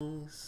Alright.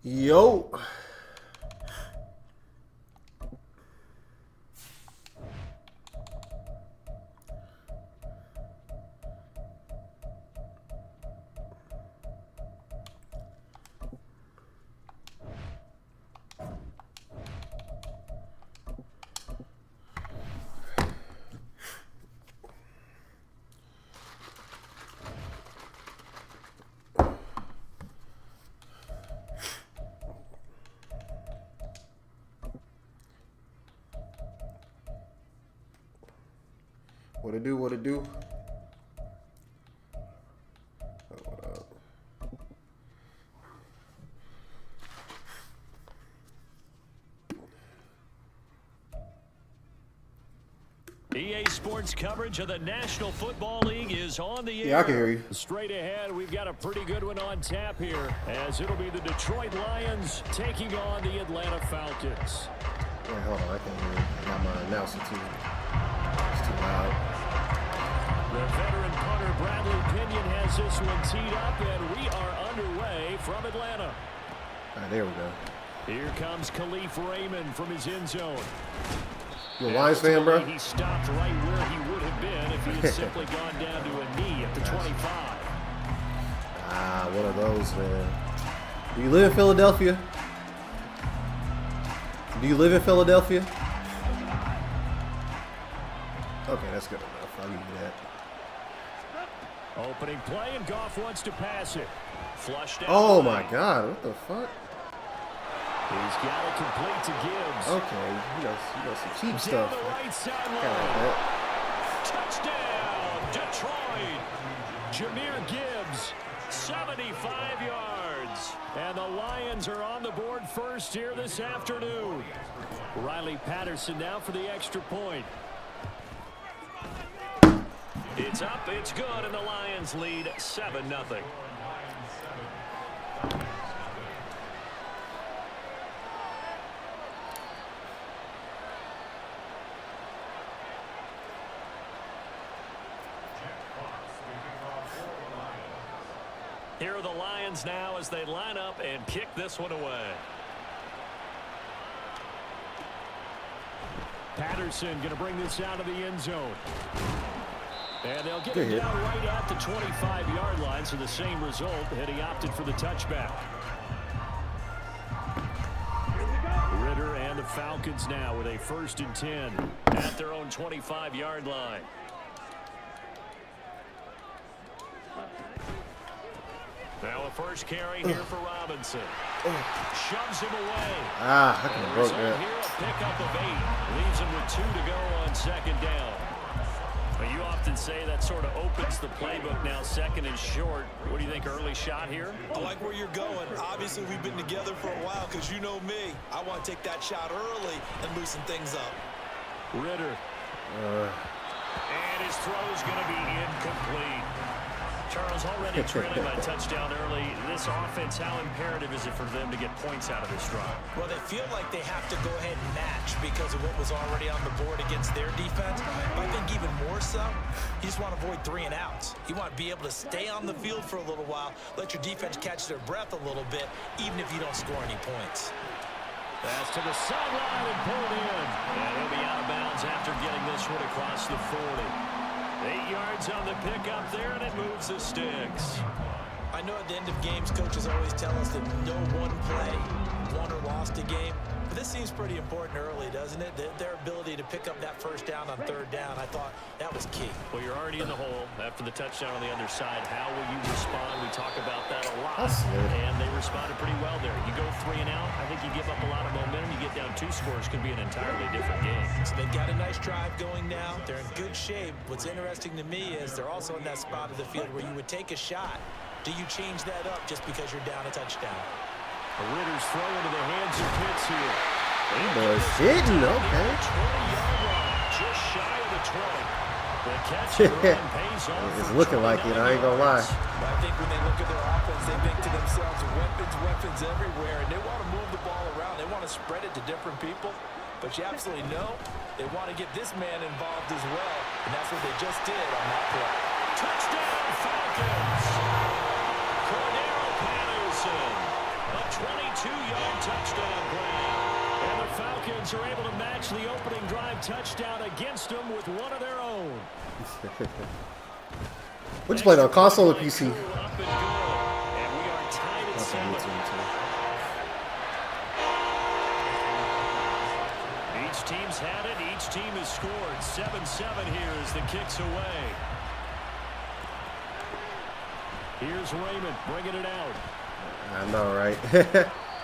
Yo. What it do? What it do? Oh, what up? EA Sports coverage of the National Football League is on the air. Yeah, I can hear you. Straight ahead, we've got a pretty good one on tap here, as it'll be the Detroit Lions taking on the Atlanta Falcons. Yeah, hold on, I can hear you. I got my announcer too. It's too loud. The veteran punter Bradley Pinion has this one teed up, and we are underway from Atlanta. All right, there we go. Here comes Khalif Raymond from his end zone. You a Lions fan, bro? He stopped right where he would have been if he had simply gone down to a knee at the 25. Ah, one of those, man. Do you live in Philadelphia? Do you live in Philadelphia? Okay, that's good enough. I'll give you that. Opening play, and Goff wants to pass it. Flushed out. Oh my God! What the fuck? He's got it complete to Gibbs. Okay, you got some cheap Down stuff. the right sideline. Kinda like that. Touchdown, Detroit. Jahmyr Gibbs, 75 yards. And the Lions are on the board first here this afternoon. Riley Patterson now for the extra point. It's up, it's good, and the Lions lead 7-0. Here are the Lions now as they line up and kick this one away. Patterson going to bring this out of the end zone. And they'll get it down right at the 25-yard line, so the same result had he opted for the touchback. Ritter and the Falcons now with a 1st and 10 at their own 25-yard line. Now a first carry here for Robinson. Shoves him away. Ah, I can broke that. Here a pickup of 8. Leaves him with 2 to go on 2nd down. Well, you often say that sort of opens the playbook now, 2nd and short. What do you think, early shot here? I like where you're going. Obviously, we've been together for a while because you know me. I want to take that shot early and loosen things up. Ritter. And his throw is going to be incomplete. Charles, already trailing by touchdown early. This offense, how imperative is it for them to get points out of this drive? Well, they feel like they have to go ahead and match because of what was already on the board against their defense. But I think even more so, you just want to avoid 3 and outs. You want to be able to stay on the field for a little while, let your defense catch their breath a little bit, even if you don't score any points. Pass to the sideline and pulled in. And he'll be out of bounds after getting this one across the 40. 8 yards on the pickup there, and it moves the sticks. I know at the end of games, coaches always tell us that no one play won or lost a game. But this seems pretty important early, doesn't it? Their ability to pick up that first down on 3rd down, I thought that was key. Well, you're already in the hole after the touchdown on the other side. How will you respond? We talk about that a lot. And they responded pretty well there. You go 3 and out, I think you give up a lot of momentum. You get down 2 scores, could be an entirely different game. So they've got a nice drive going now. They're in good shape. What's interesting to me is they're also in that spot of the field where you would take a shot. Do you change that up just because you're down a touchdown? Ritter's throw into the hands of Pitts here. Boys hitting, okay. 20-yard line, just shy of the 20. The catch and run pays off. It's looking like it, I ain't gonna lie. I think when they look at their offense, they think to themselves, weapons everywhere, and they want to move the ball around. They want to spread it to different people. But you absolutely know they want to get this man involved as well, and that's what they just did on that play. Touchdown, Falcons! Cordero Patterson, a 22-yard touchdown grab. And the Falcons are able to match the opening drive touchdown against them with one of their own. What you playing on, console or PC? Up and good. And we are tied at 7. Each team's had it. Each team has scored. 7-7 here as the kick's away. Here's Raymond bringing it out. I know, right?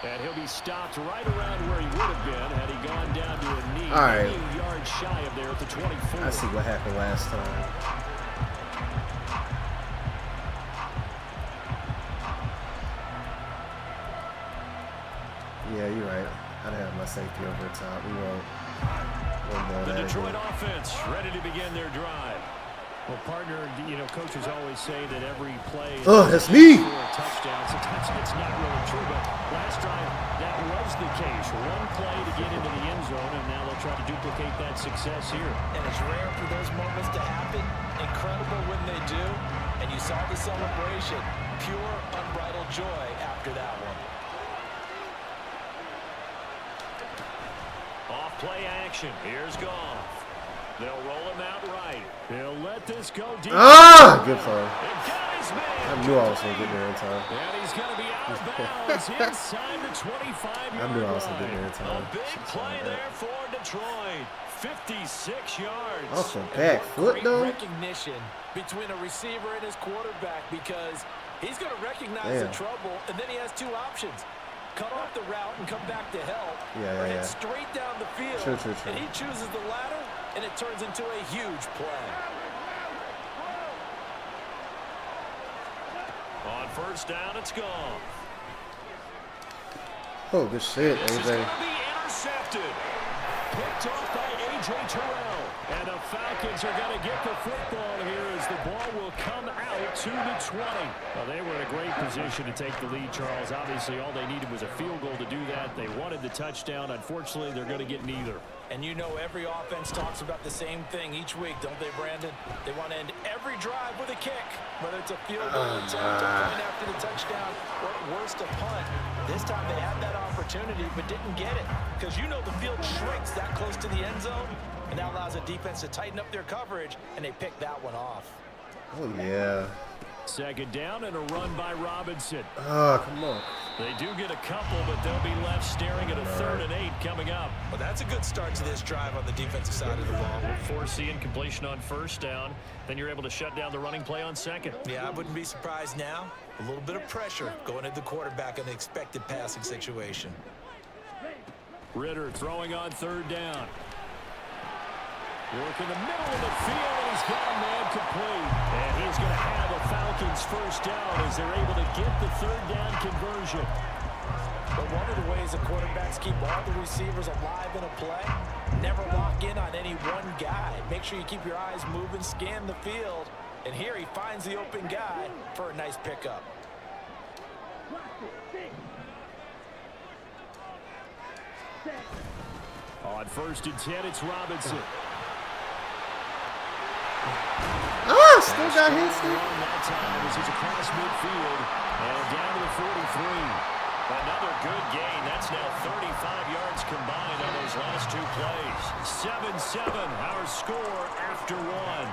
And he'll be stopped right around where he would have been had he gone down to a knee. All right. 8 yards shy of there at the 24. I see what happened last time. Yeah, you're right. I'd have my safety over the top. We won't more The that Detroit again. offense ready to begin their drive. Well, partner, you know, coaches always say that every play is that's me. for a touchdown. Sometimes it's not really true, but last drive that was the case. One play to get into the end zone, and now they'll try to duplicate that success here. And it's rare for those moments to happen. Incredible when they do. And you saw the celebration. Pure, unbridled joy after that one. Off play action. Here's Goff. They'll roll him out right. He'll let this go deep. Ah! Good throw. I I knew I was going to get there in time. And he's going to be out of bounds inside the 25-yard I knew I was going to line. get there in time. A big play there for Detroit. 56 yards. Off the back foot, Great though. recognition between a receiver and his quarterback because he's going to recognize the trouble, and then he has 2 options. Cut off the route and come back to help, or head straight down the field, True. and he chooses the latter, and it turns into a huge play. On first down, it's gone. Oh, good shit, This is AJ. going to be intercepted. Picked off by A.J. Terrell. And the Falcons are going to get the football here as the ball will come out to the 20. Well, they were in a great position to take the lead, Charles. Obviously, all they needed was a field goal to do that. They wanted the touchdown. Unfortunately, they're going to get neither. And you know every offense talks about the same thing each week, don't they, Brandon? They want to end every drive with a kick, whether it's a field goal attempt, a point after the touchdown, or at worst, a punt. This time they had that opportunity but didn't get it because you know the field shrinks that close to the end zone, and that allows a defense to tighten up their coverage, and they picked that one off. Oh, yeah. Second down and a run by Robinson. Oh, come on. They do get a couple, but they'll be left staring at a 3rd and 8 coming up. Well, that's a good start to this drive on the defensive side of the ball. Force the incompletion on first down. Then you're able to shut down the running play on second. Yeah, I wouldn't be surprised now. A little bit of pressure going at the quarterback in the expected passing situation. Ritter throwing on 3rd down. Working the middle of the field, and he's got a man complete. And he's going to have a Falcons first down as they're able to get the third down conversion. But one of the ways the quarterbacks keep all the receivers alive in a play, never lock in on any one guy. Make sure you keep your eyes moving, scan the field. And here he finds the open guy for a nice pickup. On 1st and 10, it's Robinson. Ah, still got hit, Steve. That time as he's across midfield and down to the 43. Another good gain. That's now 35 yards combined on those last two plays. 7-7, our score after one.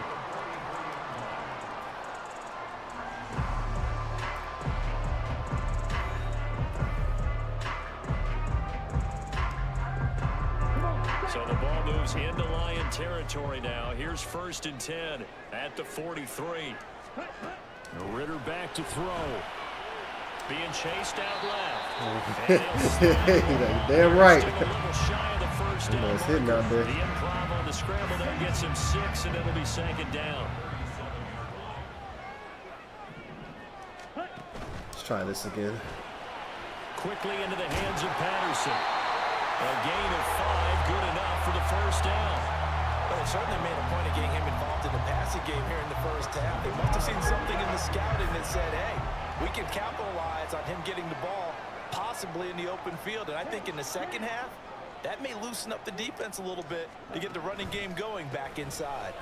So the ball moves into Lion territory now. Here's 1st and 10 at the 43. Ritter back to throw. Being chased out left. Damn right. It's hitting out there. The improv on the scramble there gets him 6, and it'll be 2nd down. Let's try this again. Quickly into the hands of Patterson. A gain of 5, good enough for the first down. But it certainly made a point of getting him involved in the passing game here in the first half. They must have seen something in the scouting that said, hey, we can capitalize on him getting the ball possibly in the open field. And I think in the second half, that may loosen up the defense a little bit to get the running game going back inside.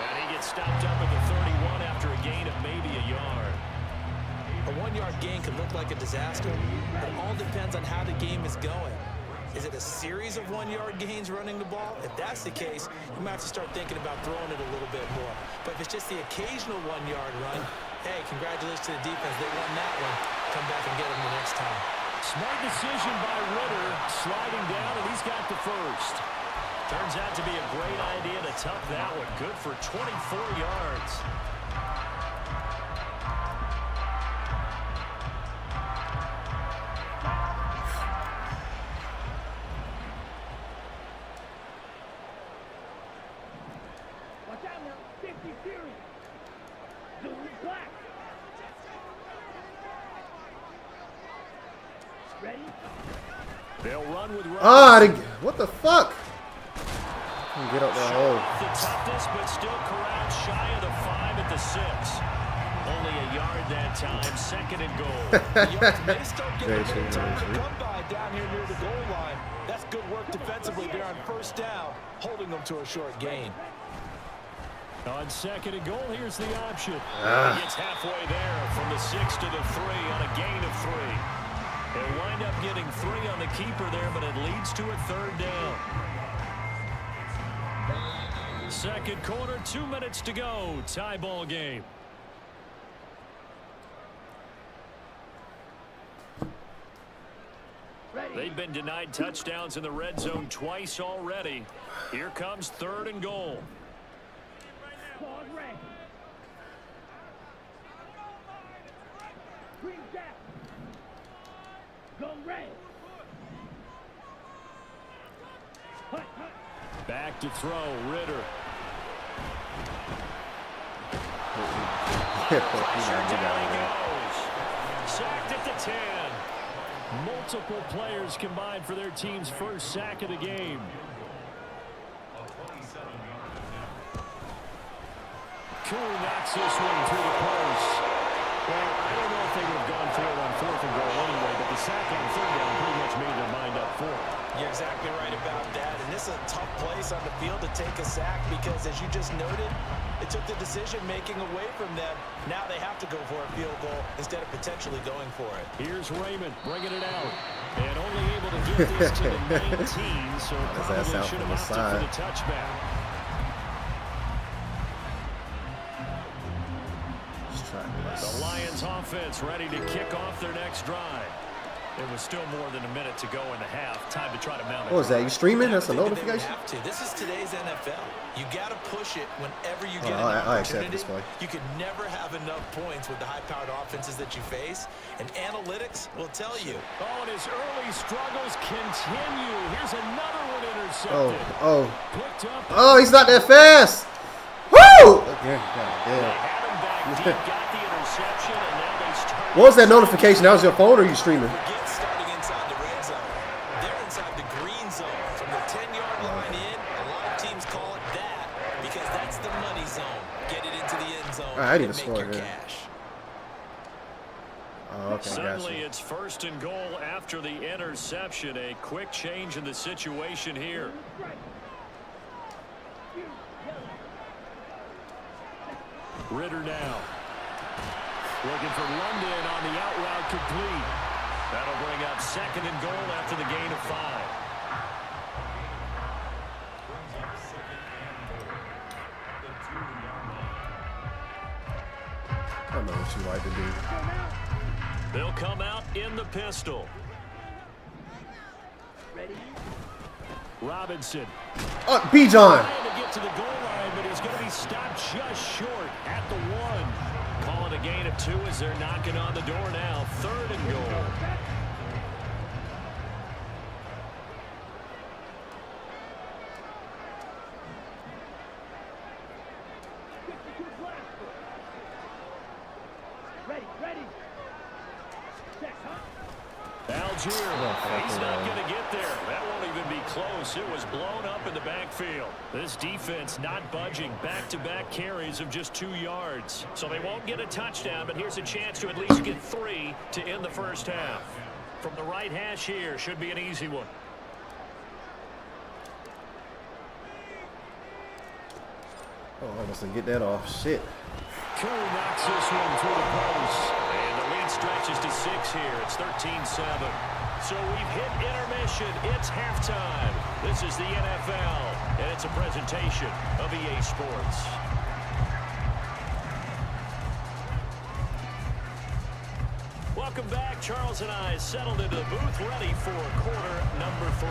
And he gets stopped up at the 31 after a gain of maybe a yard. A 1-yard gain can look like a disaster. It all depends on how the game is going. Is it a series of 1-yard gains running the ball? If that's the case, you might have to start thinking about throwing it a little bit more. But if it's just the occasional 1-yard run, hey, congratulations to the defense. They won that one. Come back and get them the next time. Smart decision by Ritter, sliding down, and he's got the first. Turns out to be a great idea to tuck that one. Good for 24 yards. They'll run with What the fuck? Get up that hole. The toughness, but still corralled shy of the 5 at the 6. Only a yard that time. 2nd and goal. The yards may still get a little tough to come by down here near the goal line. That's good work defensively there on 1st down, holding them to a short gain. On 2nd and goal, here's the option. He gets halfway there from the 6 to the 3 on a gain of 3. They wind up getting 3 on the keeper there, but it leads to a 3rd down. 2nd quarter, 2 minutes to go. Tie ball game. They've been denied touchdowns in the red zone twice already. Here comes 3rd and goal. Back to throw, Ritter. Down he goes. Sacked at the 10. Multiple players combined for their team's first sack of the game. Cool knocks this one through the post. Well, I don't know if they would have gone for it on 4th and goal anyway, but the sack on 3rd down pretty much made their mind up for it. You're exactly right about that. And this is a tough place on the field to take a sack because, as you just noted, it took the decision-making away from them. Now they have to go for a field goal instead of potentially going for it. Here's Raymond bringing it out. And only able to get this to the 19, so probably should have opted for the touchback. Let's try this. The Lions offense ready to kick off their next drive. It was still more than a minute to go in the half. Time to try to mount it. What was that? You streaming? That's a notification? This is today's NFL. You got to push it whenever you get an I accept opportunity. this play. You can never have enough points with the high-powered offenses that you face, and analytics will tell you. Oh, and his early struggles continue. Here's another one intercepted. Oh. Picked up. Oh, he's not that fast. Woo! They had him back deep, got the interception, and now they start. What was that notification? That was your phone or you streaming? Forget starting inside the red zone. They're inside the green zone. From the 10-yard line in, a lot of teams call it that because that's the money zone. Get it into the end zone I need and to make score your here. cash. Oh, okay, Suddenly, gotcha. it's 1st and goal after the interception. A quick change in the situation here. Ritter now. Looking for London on the out route complete. That'll bring up 2nd and goal after the gain of 5. I don't know what you like to do. They'll come out in the pistol. Robinson. Oh, B-John. Trying to get to the goal line, but he's going to be stopped just short at the 1. Calling a gain of 2 as they're knocking on the door now. 3rd and goal. Algier, he's not going to get there. That won't even be close. It was blown up in the backfield. This defense not budging. Back-to-back carries of just 2 yards. So they won't get a touchdown, but here's a chance to at least get 3 to end the first half. From the right hash here, should be an easy one. Oh, I almost didn't get that off. Shit. Cool knocks this one through the post. And the lead stretches to 6 here. It's 13-7. So we've hit intermission. It's halftime. This is the NFL, and it's a presentation of EA Sports. Welcome back. Charles and I settled into the booth, ready for quarter number 3.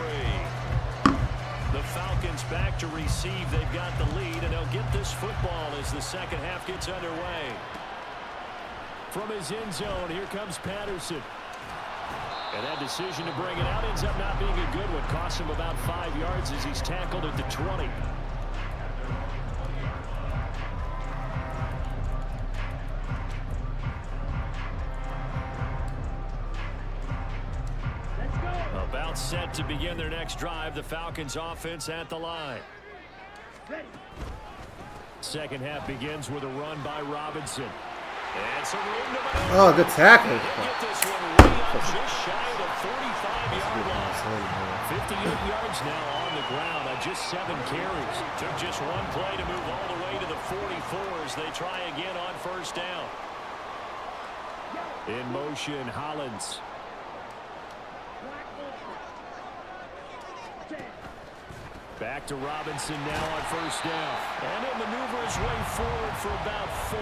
The Falcons back to receive. They've got the lead, and they'll get this football as the second half gets underway. From his end zone, here comes Patterson. And that decision to bring it out ends up not being a good one. Costs him about 5 yards as he's tackled at the 20. About set to begin their next drive. The Falcons offense at the line. Second half begins with a run by Robinson. And some room to maneuver. Oh, good tackle. Get this one way up just shy of the 45-yard line. 58 yards now on the ground on just 7 carries. Took just 1 play to move all the way to the 44 as they try again on first down. In motion, Hollins. Back to Robinson now on first down. And he'll maneuver his way forward for about 4.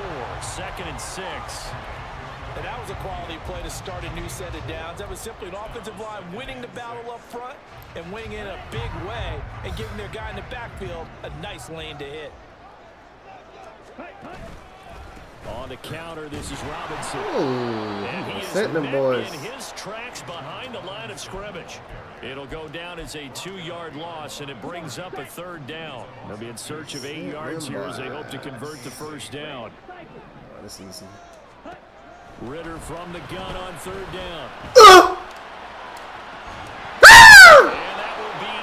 2nd and 6. And that was a quality play to start a new set of downs. That was simply an offensive line winning the battle up front and winning in a big way and giving their guy in the backfield a nice lane to hit. On the counter, this is Robinson. Ooh, And he is setting them met boys. in his tracks behind the line of scrimmage. It'll go down as a 2-yard loss, and it brings up a 3rd down. They'll be in search of 8 yards here as they hope to convert the first down. Oh, that's easy. Ritter from the gun on 3rd down. And that will be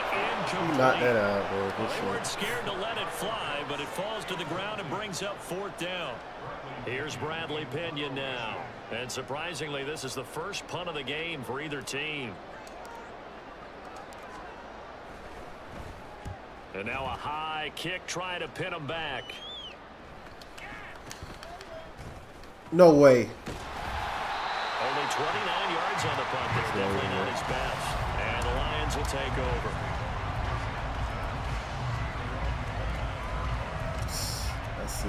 incomplete. Knock that out, bro. Well, Good they shit. weren't scared to let it fly, but it falls to the ground and brings up 4th down. Here's Bradley Pinion now. And surprisingly, this is the first punt of the game for either team. And now a high kick trying to pin him back. No way. Only 29 yards on the punt there. Definitely not his best. And the Lions will take over. I see.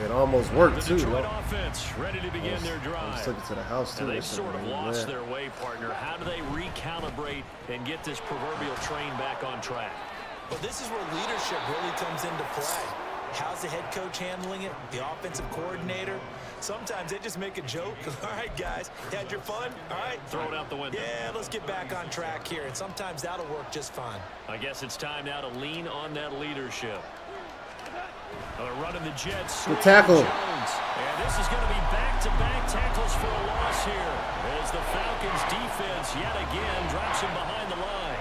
It almost worked, The too. Detroit offense ready to begin their I drive. just took it to the house, too. And they've sort of lost their way, partner. How do they recalibrate and get this proverbial train back on track? Well, this is where leadership really comes into play. How's the head coach handling it? The offensive coordinator? Sometimes they just make a joke. All right, guys, had your fun? All right. Throw it out the window. Yeah, let's get back on track here. And sometimes that'll work just fine. I guess it's time now to lean on that leadership. Running the Jets. The tackle. Jones. And this is going to be back-to-back tackles for a loss here as the Falcons defense yet again drops him behind the line.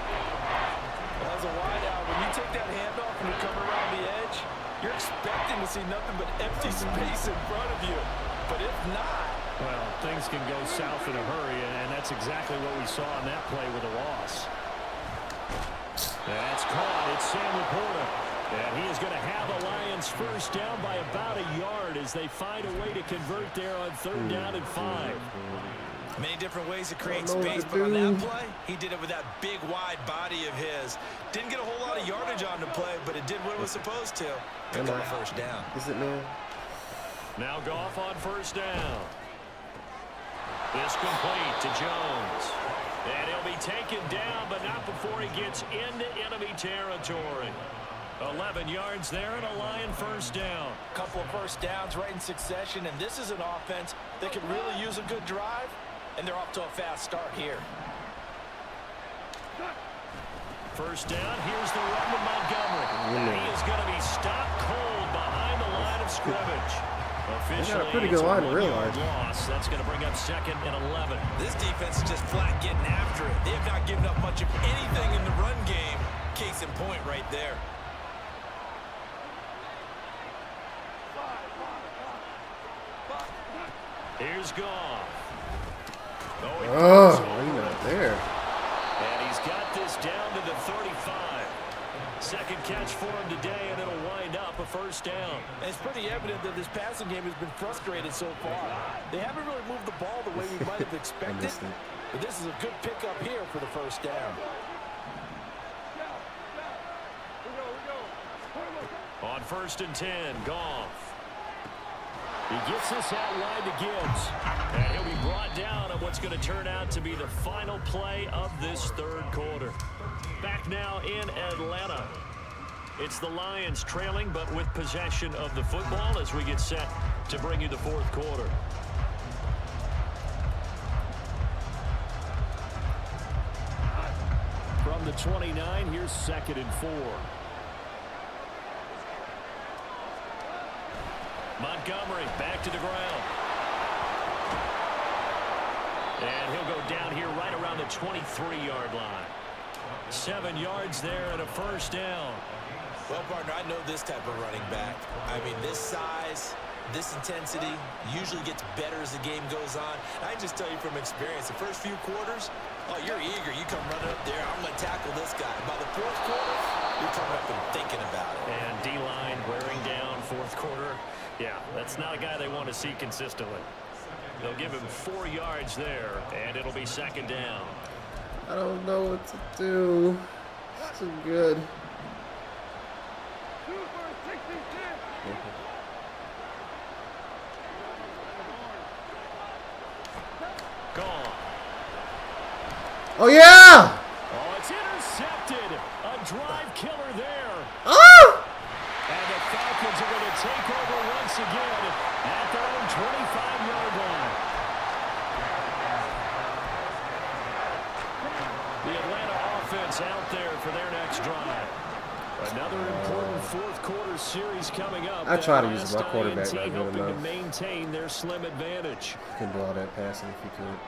Well, as a wideout, when you take that handoff and you come around the edge, you're expecting to see nothing but empty space in front of you. But if not... Well, things can go south in a hurry, and that's exactly what we saw on that play with a loss. That's caught. It's Sam Laporta. And he is going to have the Lions first down by about a yard as they find a way to convert there on 3rd down and 5. Many different ways to create space, but on that play, he did it with that big, wide body of his. Didn't get a whole lot of yardage on the play, but it did what it was supposed to. Pick up a first down. Is it, man? Now Goff on 1st down. This complete to Jones. And he'll be taken down, but not before he gets into enemy territory. 11 yards there and a Lion first down. Couple of first downs right in succession, and this is an offense that could really use a good drive, and they're off to a fast start here. First down, here's the run with Montgomery. And he is going to be stopped cold behind the line of scrimmage. Officially, a pretty good line to realize. Loss. That's going to bring up 2nd and 11. This defense is just flat getting after it. They have not given up much of anything in the run game. Case in point right there. Here's Goff. Oh, he's not there. And he's got this down to the 35. Second catch for him today, and it'll wind up a first down. And it's pretty evident that this passing game has been frustrated so far. They haven't really moved the ball the way we might have expected, but this is a good pickup here for the first down. On 1st and 10, Goff. He gets this out wide to Gibbs. And he'll be brought down on what's going to turn out to be the final play of this 3rd quarter. Back now in Atlanta. It's the Lions trailing, but with possession of the football as we get set to bring you the 4th quarter. From the 29, here's 2nd and 4. Montgomery back to the ground. And he'll go down here right around the 23-yard line. 7 yards there and a first down. Well, partner, I know this type of running back. I mean, this size, this intensity usually gets better as the game goes on. I just tell you from experience, the first few quarters, oh, you're eager. You come running up there, I'm going to tackle this guy. By the 4th quarter, you're coming up and thinking about it. And D-line wearing down 4th quarter. Yeah, that's not a guy they want to see consistently. They'll give him 4 yards there, and it'll be 2nd down. I don't know what to do. It's too good. Gone. Oh, yeah! Oh, it's intercepted. A drive killer there. Ah! And the Falcons are going to take over once again at their own 25-yard line. The Atlanta offense out there for their next drive. Another important 4th quarter series coming up. I try to use my quarterback not good hoping enough. to maintain their slim advantage. Can do all that passing if you could.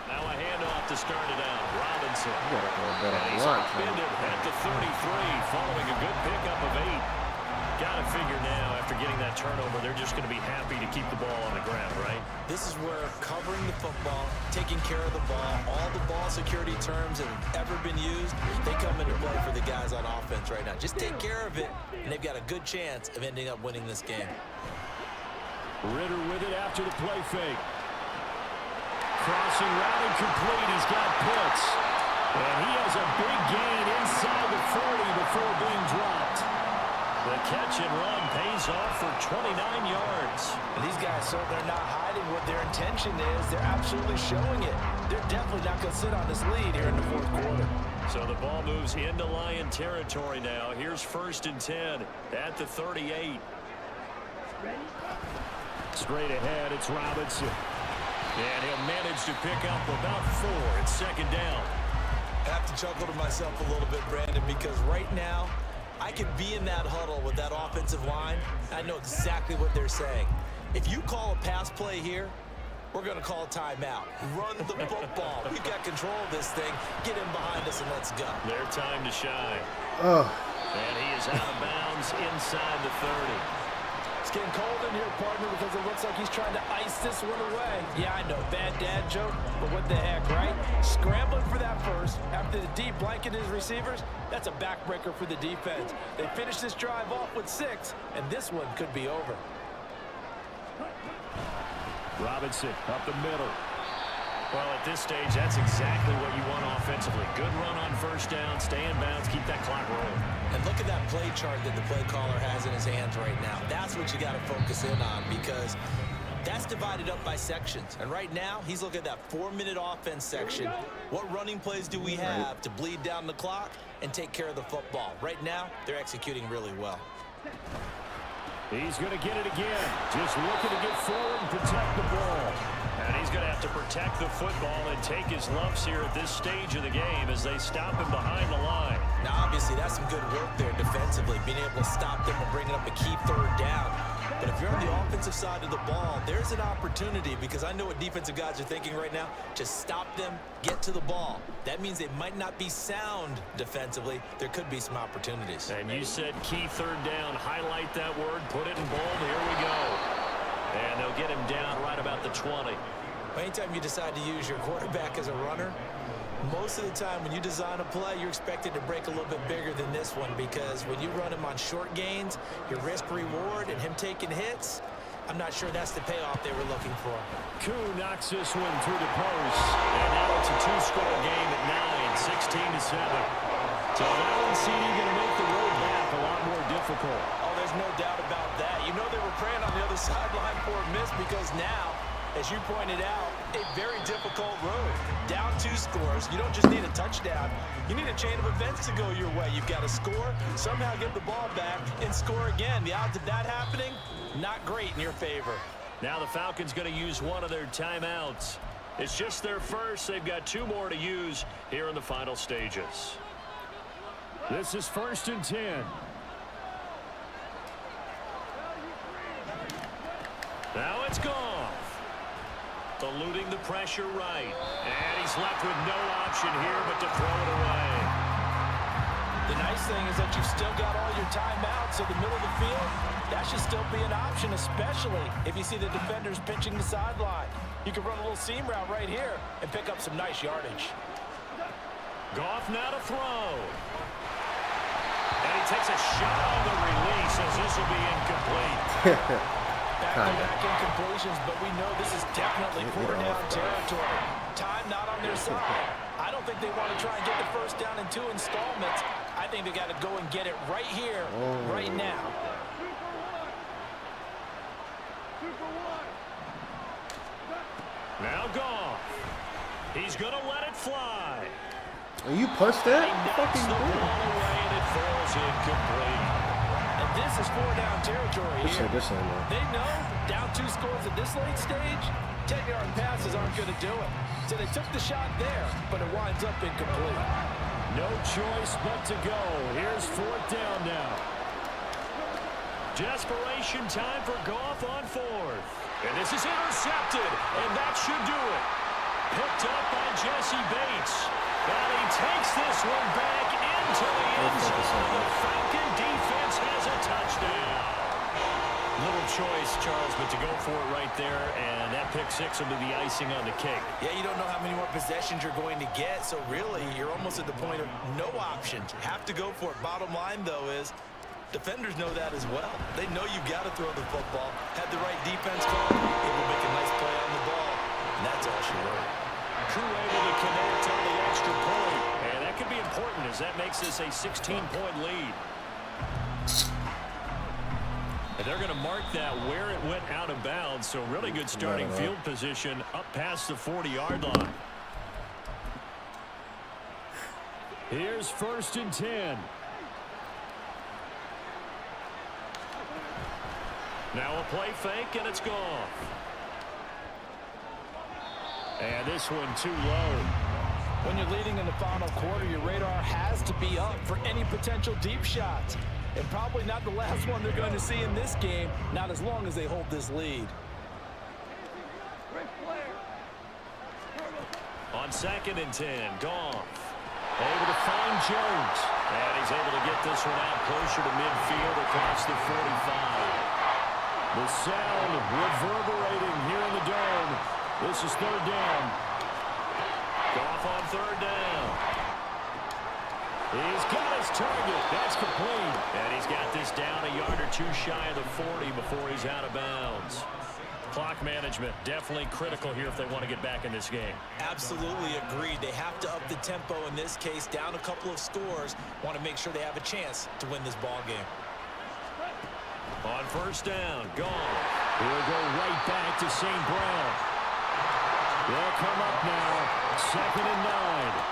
Now a handoff to start it out. Robinson. You gotta go better And he's block. upended at the 33 following a good pickup of 8. Got to figure now after getting that turnover, they're just going to be happy to keep the ball on the ground, right? This is where covering the football, taking care of the ball, all the ball security terms that have ever been used, they come into play for the guys on offense right now. Just take care of it, and they've got a good chance of ending up winning this game. Ritter with it after the play fake. Crossing route incomplete. He's got Pitts. And he has a big gain inside the 40 before being dropped. The catch and run pays off for 29 yards. And these guys, so they're not hiding what their intention is. They're absolutely showing it. They're definitely not going to sit on this lead here in the fourth quarter. So the ball moves into Lion territory now. Here's 1st and 10 at the 38. Straight ahead, it's Robinson. And he'll manage to pick up about 4. It's 2nd down. I have to chuckle to myself a little bit, Brandon, because right now, I could be in that huddle with that offensive line. I know exactly what they're saying. If you call a pass play here, we're going to call a timeout. Run the football. We've got control of this thing. Get him behind us and let's go. Their time to shine. Oh. And he is out of bounds inside the 30. It's getting cold in here, partner, because it looks like he's trying to ice this one away. Yeah, I know, bad dad joke, but what the heck, right? Scrambling for that first after the deep blanket his receivers, that's a backbreaker for the defense. They finish this drive off with 6, and this one could be over. Robinson up the middle. Well, at this stage, that's exactly what you want offensively. Good run on 1st down, stay in bounds, keep that clock rolling. And look at that play chart that the play caller has in his hands right now. That's what you got to focus in on, because that's divided up by sections. And right now, he's looking at that 4-minute offense section. What running plays do we have to bleed down the clock and take care of the football? Right now, they're executing really well. He's going to get it again. Just looking to get forward and protect the ball. And he's going to have to protect the football and take his lumps here at this stage of the game as they stop him behind the line. Now, obviously, that's some good work there defensively, being able to stop them and bringing up a key 3rd down. But if you're on the offensive side of the ball, there's an opportunity, because I know what defensive guys are thinking right now. Just stop them, get to the ball. That means they might not be sound defensively. There could be some opportunities. And you said key 3rd down. Highlight that word, put it in bold. Here we go. And they'll get him down right about the 20. Anytime you decide to use your quarterback as a runner, most of the time when you design a play, you're expected to break a little bit bigger than this one, because when you run him on short gains, your risk-reward and him taking hits, I'm not sure that's the payoff they were looking for. Koo knocks this one through the post. And now it's a 2-score game at 9, 16-7. So Allen CD going to make the road back a lot more difficult. Oh, there's no doubt about that. You know they were praying on the other sideline for a miss, because now, as you pointed out, a very difficult road. Down 2 scores. You don't just need a touchdown. You need a chain of events to go your way. You've got to score, somehow get the ball back, and score again. The odds of that happening, not great in your favor. Now the Falcons going to use one of their timeouts. It's just their first. They've got 2 more to use here in the final stages. This is 1st and 10. Now it's gone. Eluding the pressure right. And he's left with no option here but to throw it away. The nice thing is that you've still got all your timeouts in the middle of the field. That should still be an option, especially if you see the defenders pinching the sideline. You can run a little seam route right here and pick up some nice yardage. Goff now to throw. And he takes a shot on the release as this will be incomplete. Back-to-back incompletions, but we know this is definitely 4-down territory. Time not on their side. I don't think they want to try and get the 1st down in 2 installments. I think they got to go and get it right here, right now. Now Goff. He's going to let it fly. And you punched that? He knocks the ball away and it falls incomplete. And this is 4-down territory here. They know down 2 scores at this late stage, 10-yard passes aren't going to do it. So they took the shot there, but it winds up incomplete. No choice but to go. Here's 4th down now. Desperation time for Goff on 4th. And this is intercepted, and that should do it. Picked up by Jesse Bates. And he takes this one back into the end zone. The Falcon defense has a touchdown. Little choice, Charles, but to go for it right there, and that pick 6 will be the icing on the cake. Yeah, you don't know how many more possessions you're going to get, so really, you're almost at the point of no options. You have to go for it. Bottom line, though, is defenders know that as well. They know you've got to throw the football. Had the right defense call, able to make a nice play on the ball, and that's all she wrote. Koo able to connect on the extra point, and that could be important as that makes this a 16-point lead. And they're going to mark that where it went out of bounds. So really good starting field position up past the 40-yard line. Here's 1st and 10. Now a play fake, and it's gone. And this one too low. When you're leading in the final quarter, your radar has to be up for any potential deep shots. And probably not the last one they're going to see in this game, not as long as they hold this lead. On 2nd and 10, Goff. Able to find Jones. And he's able to get this one out closer to midfield across the 45. The sound reverberating here in the dome. This is 3rd down. Goff on 3rd down. He's got his target. That's complete. And he's got this down a yard or 2 shy of the 40 before he's out of bounds. Clock management definitely critical here if they want to get back in this game. Absolutely agreed. They have to up the tempo in this case, down a couple of scores. Want to make sure they have a chance to win this ball game. On 1st down, gone. He'll go right back to St. Brown. They'll come up now, 2nd and 9.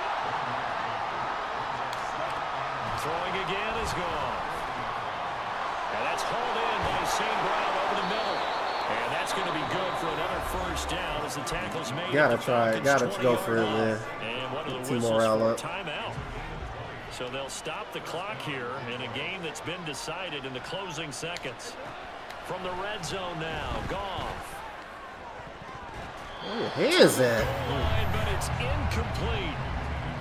Throwing again is gone. And that's hauled in by St. Brown over the middle. And that's going to be good for another 1st down as the tackle's made. Gotta try it. Gotta go for it, man. And one of the Team whistles morale for up. timeout. So they'll stop the clock here in a game that's been decided in the closing seconds. From the red zone now, Goff. Where your hands at? But it's incomplete.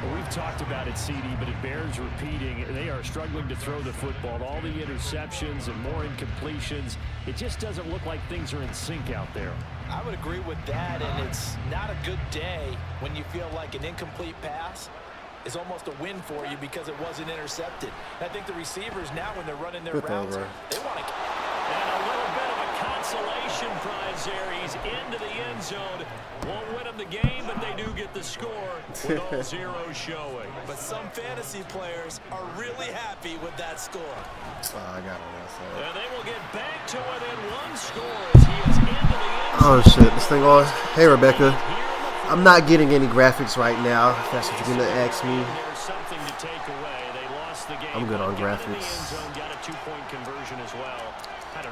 Well, we've talked about it, CD, but it bears repeating. They are struggling to throw the football. All the interceptions and more incompletions. It just doesn't look like things are in sync out there. I would agree with that, and it's not a good day when you feel like an incomplete pass is almost a win for you because it wasn't intercepted. I think the receivers now, when they're running their routes, they want to... And a little bit of a consolation prize there. He's into the end zone. Won't win them the game, but they do get the score with all zeros showing. But some fantasy players are really happy with that score. Oh, I got it. And they will get back to within 1 score as he is into the end zone. Oh, shit. This thing on. Hey, Rebecca. I'm not getting any graphics right now, if that's what you're going to ask me. I'm good on graphics.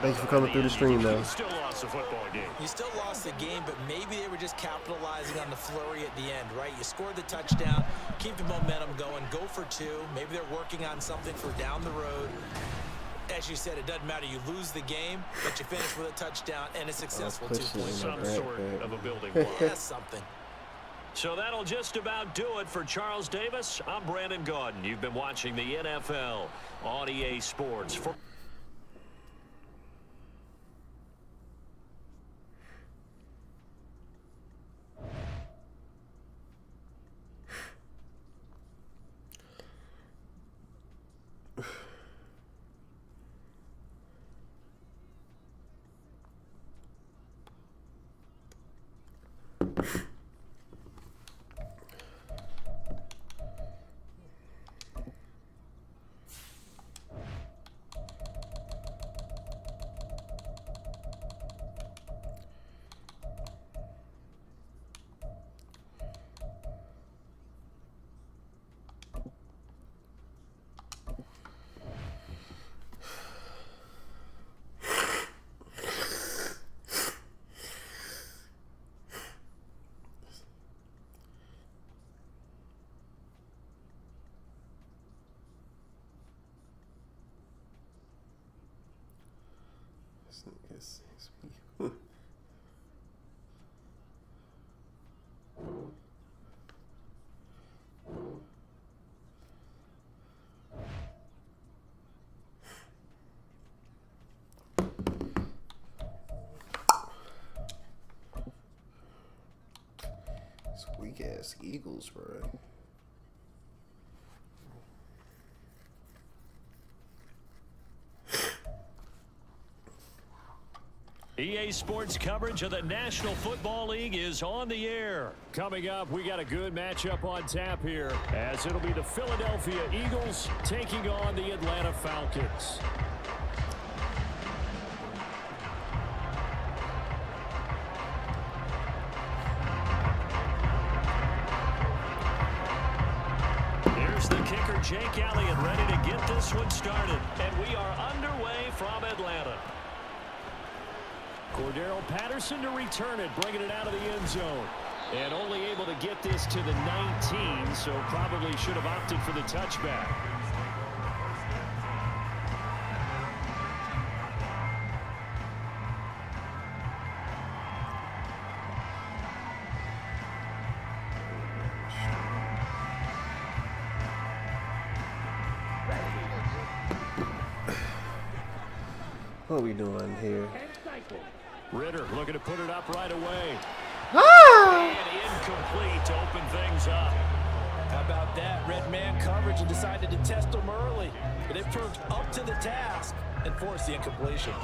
Thanks for coming through the stream, though. You still lost the game, but maybe they were just capitalizing on the flurry at the end, right? You scored the touchdown, keep the momentum going, go for 2. Maybe they're working on something for down the road. As you said, it doesn't matter. You lose the game, but you finish with a touchdown and a successful 2 points. Some sort of a building block. Yeah, something. So that'll just about do it for Charles Davis. I'm Brandon Gaudin. You've been watching the NFL on EA Sports. Weak ass Eagles, bro. EA Sports coverage of the National Football League is on the air. Coming up, we got a good matchup on tap here, as it'll be the Philadelphia Eagles taking on the Atlanta Falcons. Jake Elliott ready to get this one started. And we are underway from Atlanta. Cordero Patterson to return it, bringing it out of the end zone. And only able to get this to the 19, so probably should have opted for the touchback. What are we doing here? Ritter looking to put it up right away. Ah! And incomplete to open things up. How about that? Red man coverage and decided to test them early. But it proved up to the task and forced the incompletion.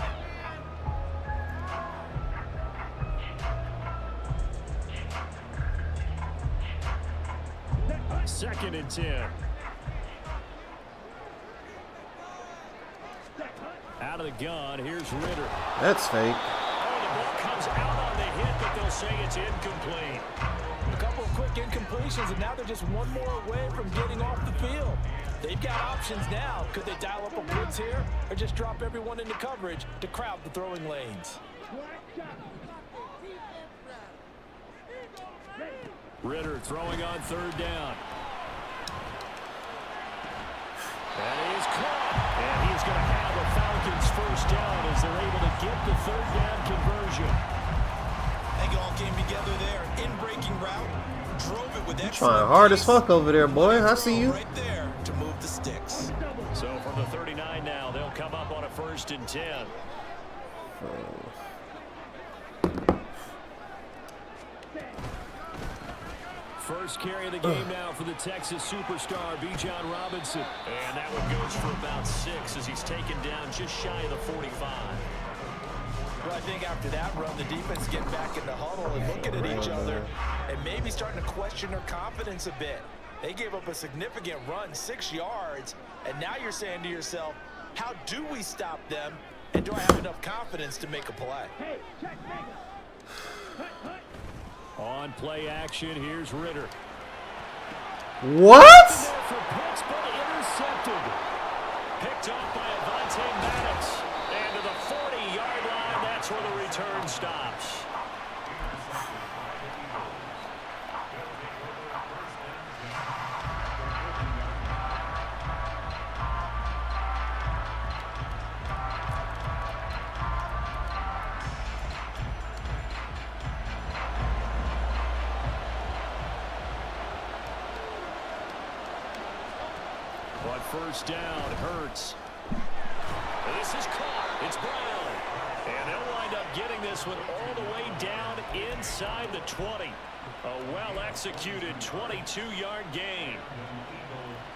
Second and 10. Out of the gun, here's Ritter. That's fake. Oh, the ball comes out on the hit, but they'll say it's incomplete. A couple of quick incompletions, and now they're just one more away from getting off the field. They've got options now. Could they dial up a blitz here or just drop everyone into coverage to crowd the throwing lanes? Ritter throwing on third down. That is caught. And he's going to have the Falcons first down as they're able to get the third down conversion. They all came together there. In-breaking route. Drove it with excellent Trying hard as pace. fuck over there, boy. I see you. Right there to move the sticks. So from the 39 now, they'll come up on a 1st and 10. First carry of the game now for the Texas superstar, Bijan Robinson. And that one goes for about 6 as he's taken down just shy of the 45. Well, I think after that run, the defense getting back in the huddle and looking at each other and maybe starting to question their confidence a bit. They gave up a significant run, 6 yards, and now you're saying to yourself, how do we stop them, and do I have enough confidence to make a play? On play action, here's Ritter. What? For picks, but intercepted. Picked off by Avonte Maddox. And to the 40-yard line, that's where the return stops. On first down, Hurts. This is caught. It's Brown. And they'll wind up getting this one all the way down inside the 20. A well-executed 22-yard gain.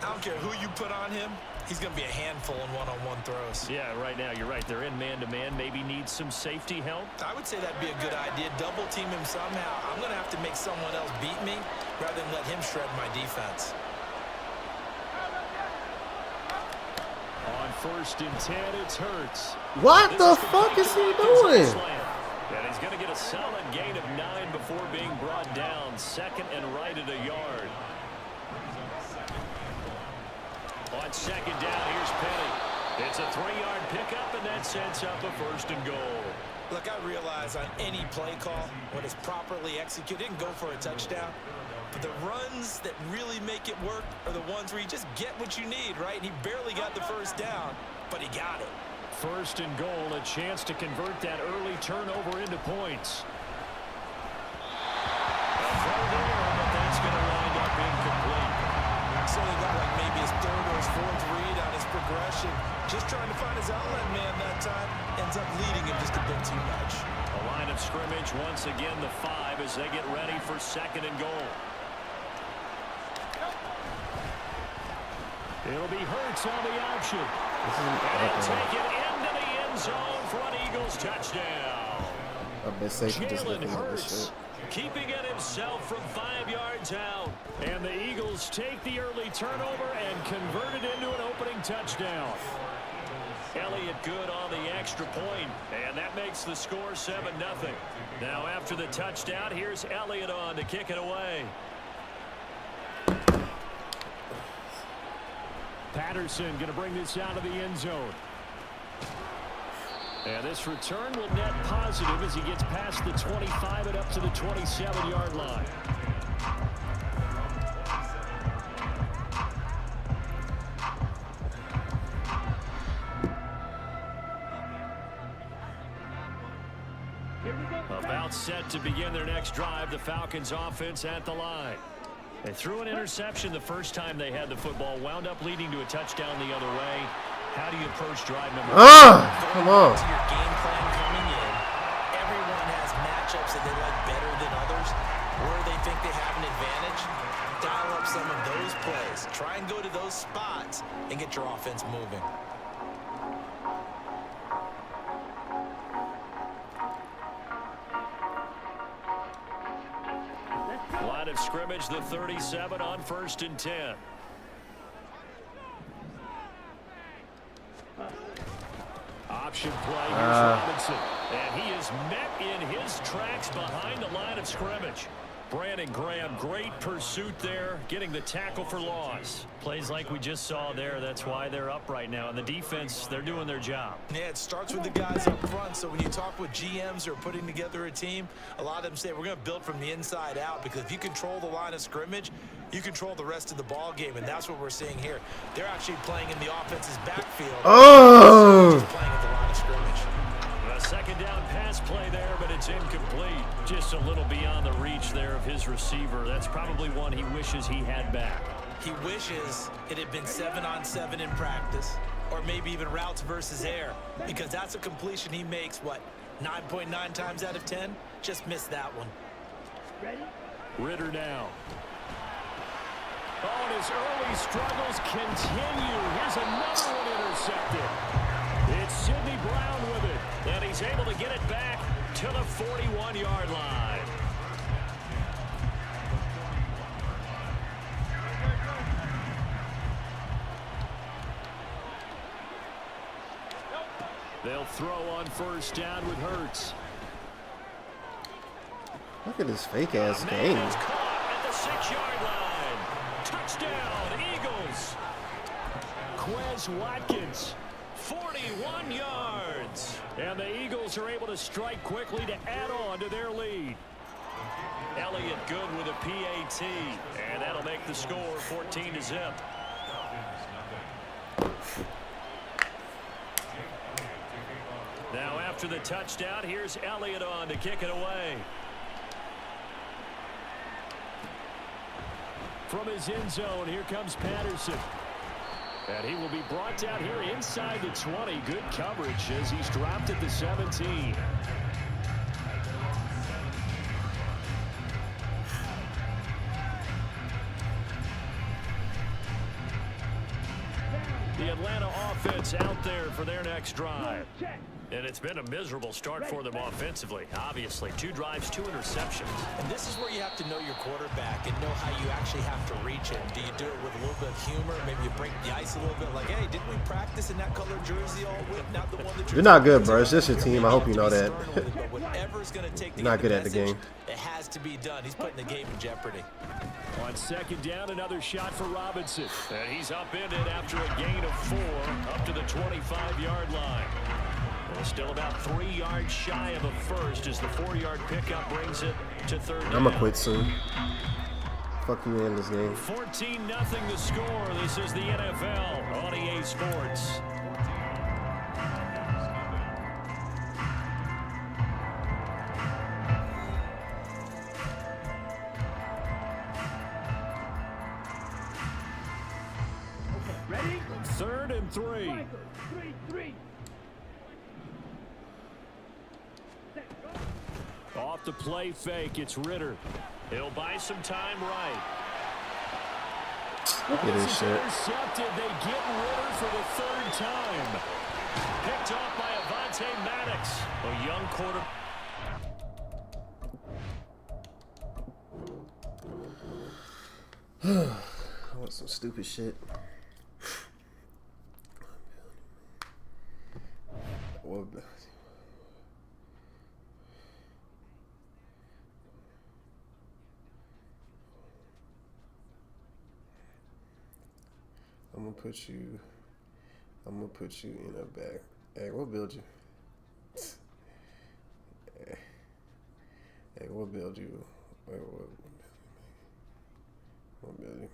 I don't care who you put on him. He's going to be a handful in one-on-one throws. Yeah, right now, you're right. They're in man-to-man. Maybe needs some safety help. I would say that'd be a good idea. Double team him somehow. I'm going to have to make someone else beat me rather than let him shred my defense. On first and 10, it's Hurts. What the fuck is he doing? And he's going to get a solid gain of 9 before being brought down. Second and right at a yard. On second down, here's Penny. It's a 3-yard pickup, and that sets up a 1st and goal. Look, I realize on any play call, when it's properly executed, it can go for a touchdown. But the runs that really make it work are the ones where you just get what you need, right? And he barely got the first down, but he got it. 1st and goal, a chance to convert that early turnover into points. A throw there, but that's going to wind up incomplete. So they got like maybe his 3rd or his 4th read on his progression. Just trying to find his outlet man that time. Ends up leading him just a bit too much. A line of scrimmage, once again the 5 as they get ready for 2nd and goal. It'll be Hurts on the option. And he'll take it into the end zone for an Eagles touchdown. I've been safe just Jalen looking at this Hurts shit. keeping it himself from 5 yards out. And the Eagles take the early turnover and convert it into an opening touchdown. Elliott good on the extra point, and that makes the score 7-0. Now after the touchdown, here's Elliott on to kick it away. Patterson going to bring this out of the end zone. And this return will net positive as he gets past the 25 and up to the 27-yard line. About set to begin their next drive, the Falcons offense at the line. They threw an interception the first time they had the football, wound up leading to a touchdown the other way. How do you approach drive number one? Come on. To your game plan coming in, everyone has matchups that they like better than others, where they think they have an advantage. Dial up some of those plays. Try and go to those spots and get your offense moving. Line of scrimmage, the 37 on 1st and 10. Option play, here's Robinson. And he is met in his tracks behind the line of scrimmage. Brandon Graham, great pursuit there, getting the tackle for loss. Plays like we just saw there, that's why they're up right now. And the defense, they're doing their job. Yeah, it starts with the guys up front. So when you talk with GMs who are putting together a team, a lot of them say we're going to build from the inside out, because if you control the line of scrimmage, you control the rest of the ball game, and that's what we're seeing here. They're actually playing in the offense's backfield. Oh! Just playing at the line of scrimmage. A second down pass play there, but it's incomplete. Just a little beyond the reach there of his receiver. That's probably one he wishes he had back. He wishes it had been 7-on-7 in practice, or maybe even routes versus air, because that's a completion he makes, what, 9.9 times out of 10? Just missed that one. Ritter now. Oh, and his early struggles continue. Here's another one intercepted. It's Sidney Brown with it, and he's able to get it back to the 41-yard line. They'll throw on 1st down with Hurts. Look at this fake-ass game. Is caught at the 6-yard line. Touchdown, Eagles. Quez Watkins, 41 yards. And the Eagles are able to strike quickly to add on to their lead. Elliott good with a PAT. And that'll make the score 14-0. Now after the touchdown, here's Elliott on to kick it away. From his end zone, here comes Patterson. And he will be brought down here inside the 20. Good coverage as he's dropped at the 17. The Atlanta offense out there for their next drive. And it's been a miserable start for them offensively. Obviously, 2 drives, 2 interceptions. And this is where you have to know your quarterback and know how you actually have to reach him. Do you do it with a little bit of humor? Maybe you break the ice a little bit, like, hey, didn't we practice in that color jersey all week? Not the one that You're not good, bro. It's just your team. I hope you know that. Whatever's going to take You're not good at the game. It has to be done. He's putting the game in jeopardy. On 2nd down, another shot for Robinson. And he's upended after a gain of 4 up to the 25-yard line. Well, still about 3 yards shy of a first as the 4-yard pickup brings it to 3rd down. I'm going to quit soon. Fuck you in this game. 14-0 the score. This is the NFL on EA Sports. Ready? 3rd and 3. 3. Off the play fake, it's Ritter. He'll buy some time right. Look at this shit. Intercepted. They get Ritter for the 3rd time. Picked off by Avonte Maddox, a young quarter. I want some stupid shit. Well, I'm gonna put you in a back. Hey, we'll build you. Hey, we'll build you. We'll build you.